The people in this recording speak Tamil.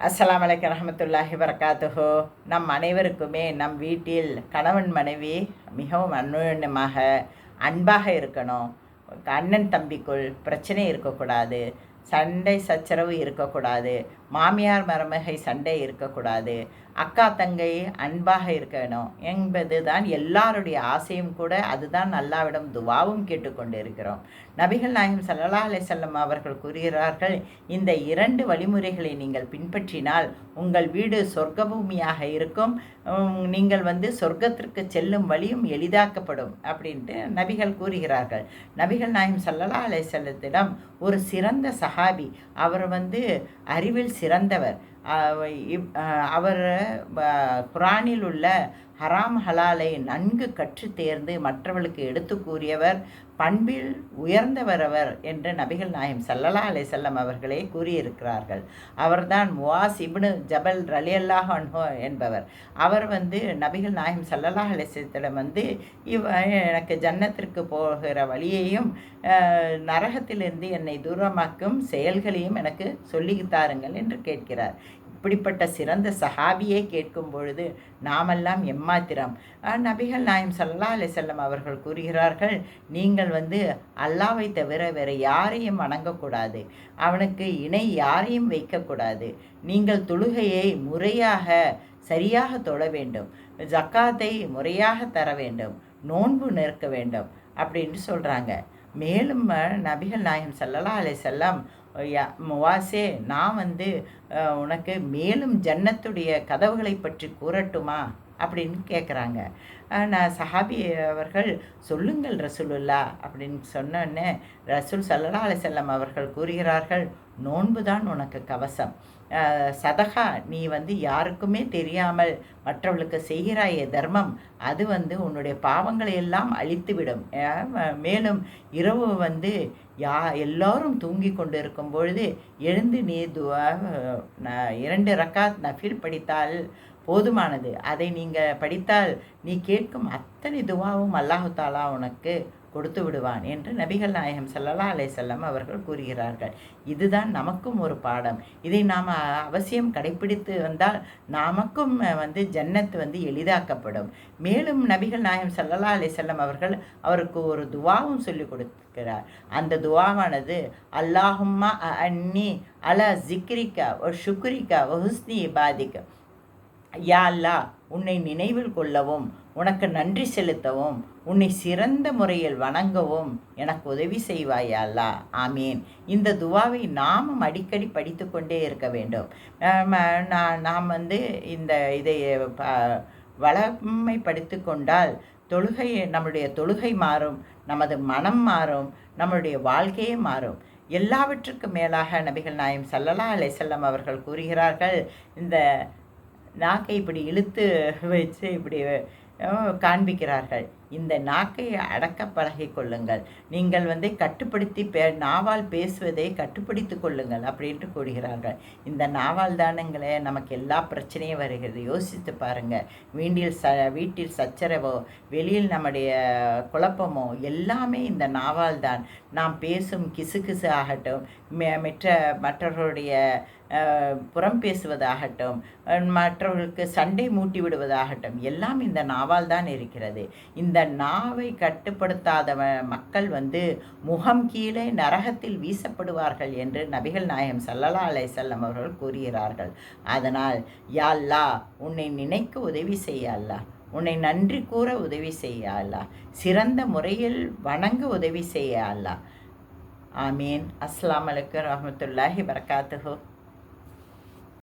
அஸ்ஸலாமு அலைக்கும் ரஹமத்துல்லாஹி வரகாத்துஹு. நம் அனைவருக்குமே நம் வீட்டில் கணவன் மனைவி மிகவும் அந்யோன்யமாக அன்பாக இருக்கணும். அண்ணன் தம்பிக்குள் பிரச்சனை இருக்கக்கூடாது, சண்டை சச்சரவு இருக்கக்கூடாது, மாமியார் மருமகை சண்டை இருக்கக்கூடாது, அக்கா தங்கை அன்பாக இருக்கணும் என்பது தான் எல்லாருடைய ஆசையும் கூட. அதுதான் அல்லாஹ்விடம் துவாவும் கேட்டுக்கொண்டு இருக்கிறோம். நபிகள் நாயகம் ஸல்லல்லாஹு அலைஹி வஸல்லம் அவர்கள் கூறுகிறார்கள், இந்த 2 வழிமுறைகளை நீங்கள் பின்பற்றினால் உங்கள் வீடு சொர்க்க பூமியாக இருக்கும், நீங்கள் சொர்க்கத்திற்கு செல்லும் வழியும் எளிதாக்கப்படும் அப்படின்ட்டு நபிகள் கூறுகிறார்கள். நபிகள் நாயகம் ஸல்லல்லாஹு அலைஹி வஸல்லத்திடம் ஒரு சிறந்த சஹாபி, அவர் அறிவில் சிறந்தவர். அவர் குரானில் உள்ள ஹராம் ஹலாலை நன்கு கற்று தேர்ந்து மற்றவர்களுக்கு எடுத்து கூறியவர், பண்பில் உயர்ந்தவர் அவர் என்று நபிகள் நாயகம் ஸல்லல்லாஹு அலைஹி வஸல்லம் அவர்களே கூறியிருக்கிறார்கள். அவர்தான் முஆஸ் இப்னு ஜபல் ரலியல்லாஹு அன்ஹு என்பவர். அவர் நபிகள் நாயகம் ஸல்லல்லாஹு அலைஹி வஸல்லம் எனக்கு ஜன்னத்திற்கு போகிற வழியையும் நரகத்திலிருந்து என்னை தூரமாக்கும் செயல்களையும் எனக்கு சொல்லித்தாருங்கள் என்று கேட்கிறார். இப்படிப்பட்ட சிறந்த சஹாபியை கேட்கும் பொழுது நாமெல்லாம் எம்மாத்திரம். நபிகள் நாயகம் ஸல்லல்லாஹு அலைஹி வஸல்லம் அவர்கள் கூறுகிறார்கள், நீங்கள் அல்லாஹ்வை தவிர வேறு யாரையும் வணங்கக்கூடாது, அவனுக்கு இணை யாரையும் வைக்கக்கூடாது, நீங்கள் தொழுகையை முறையாக சரியாக தொழ வேண்டும், ஜக்காத்தை முறையாக தர வேண்டும், நோன்பு நிற்க வேண்டும் அப்படின்னு சொல்கிறாங்க. மேலும் நபிகள் நாயகம் ஸல்லல்லாஹு அலைஹி வஸல்லம், முவாஸே, நான் உனக்கு மேலும் ஜன்னத்துடைய கதவுகளை பற்றி கூறட்டுமா அப்படின்னு கேட்குறாங்க. நான் சஹாபி அவர்கள், சொல்லுங்கள் ரசூலுல்லா அப்படின்னு சொன்னோன்னே ரசூல் ஸல்லல்லாஹு அலைஹி வஸல்லம் அவர்கள் கூறுகிறார்கள், நோன்பு தான் உனக்கு கவசம், சதகா நீ யாருக்குமே தெரியாமல் மற்றவர்களுக்கு செய்கிறாய தர்மம், அது உன்னுடைய பாவங்களை எல்லாம் அழித்துவிடும். மேலும் இரவு எல்லாரும் தூங்கி கொண்டு இருக்கும் பொழுது எழுந்து நீ 2 ரக்காத் நஃபில் படித்தால் போதுமானது. அதை நீங்கள் படித்தால் நீ கேட்கும் அத்தனை துவாவும் அல்லாஹு தாலா உனக்கு கொடுத்து விடுவான் என்று நபிகள் நாயகம் ஸல்லல்லாஹு அலைஹி வஸல்லம் அவர்கள் கூறுகிறார்கள். இதுதான் நமக்கும் ஒரு பாடம். இதை நாம் அவசியம் கடைப்பிடித்து வந்தால் நமக்கும் ஜன்னத் எளிதாக்கப்படும். மேலும் நபிகள் நாயகம் ஸல்லல்லாஹு அலைஹி வஸல்லம் அவர்கள் அவருக்கு ஒரு துவாவும் சொல்லிக் கொடுக்கிறார். அந்த துவாவானது, அல்லாஹும்மா அன்னி அலா ஜிக்ரிகா வ ஷுக்ரிகா வ ஹுஸ்னி இபாதிக. யா அல்லாஹ், உன்னை நினைவில் கொள்ளவும், உனக்கு நன்றி செலுத்தவும், உன்னை சிறந்த முறையில் வணங்கவும் எனக்கு உதவி செய்வாயா அல்லாஹ். ஆமீன். இந்த துவாவை நாமும் அடிக்கடி படித்து கொண்டே இருக்க வேண்டும். நாம் இதை வளமைப்படுத்தி கொண்டால் நம்முடைய தொழுகை மாறும், நமது மனம் மாறும், நம்முடைய வாழ்க்கையே மாறும். எல்லாவற்றுக்கும் மேலாக நபிகள் நாயகம் ஸல்லல்லாஹு அலைஹி வஸல்லம் அவர்கள் கூறுகிறார்கள், இந்த நாக்கை இப்படி இழுத்து வச்சு இப்படி காண்பிக்கிறார்கள். இந்த நாக்கை அடக்க பழகி கொள்ளுங்கள், நீங்கள் கட்டுப்படுத்தி நாவால் பேசுவதை கட்டுப்படுத்தி கொள்ளுங்கள் அப்படின்ட்டு கூறுகிறார்கள். இந்த நாவால் தானுங்களே நமக்கு எல்லா பிரச்சனையும் வருகிறது. யோசித்து பாருங்கள். வீட்டில் சச்சரவோ, வெளியில் நம்முடைய குழப்பமோ எல்லாமே இந்த நாவால் தான். நாம் பேசும் கிசு ஆகட்டும், மற்றவர்களுடைய புறம் பேசுவதாகட்டும், மற்றவர்களுக்கு சண்டை மூட்டி விடுவதாகட்டும், எல்லாம் இந்த நாவால் தான் இருக்கிறது. இந்த நாவை கட்டுப்படுத்தாத மக்கள் முகம் கீழே நரகத்தில் வீசப்படுவார்கள் என்று நபிகள் நாயகம் ஸல்லல்லாஹு அலைஹி வஸல்லம் அவர்கள் கூறுகிறார்கள். அதனால் யா அல்லாஹ், உன்னை நினைக்க உதவி செய்ய அல்லாஹ், உன்னை நன்றி கூற உதவி செய்ய அல்லாஹ், சிறந்த முறையில் வணங்க உதவி செய்ய அல்லாஹ். ஆமீன். அஸ்ஸலாமு அலைக்கும் ரஹ்மத்துல்லாஹி வரகாத்துஹு.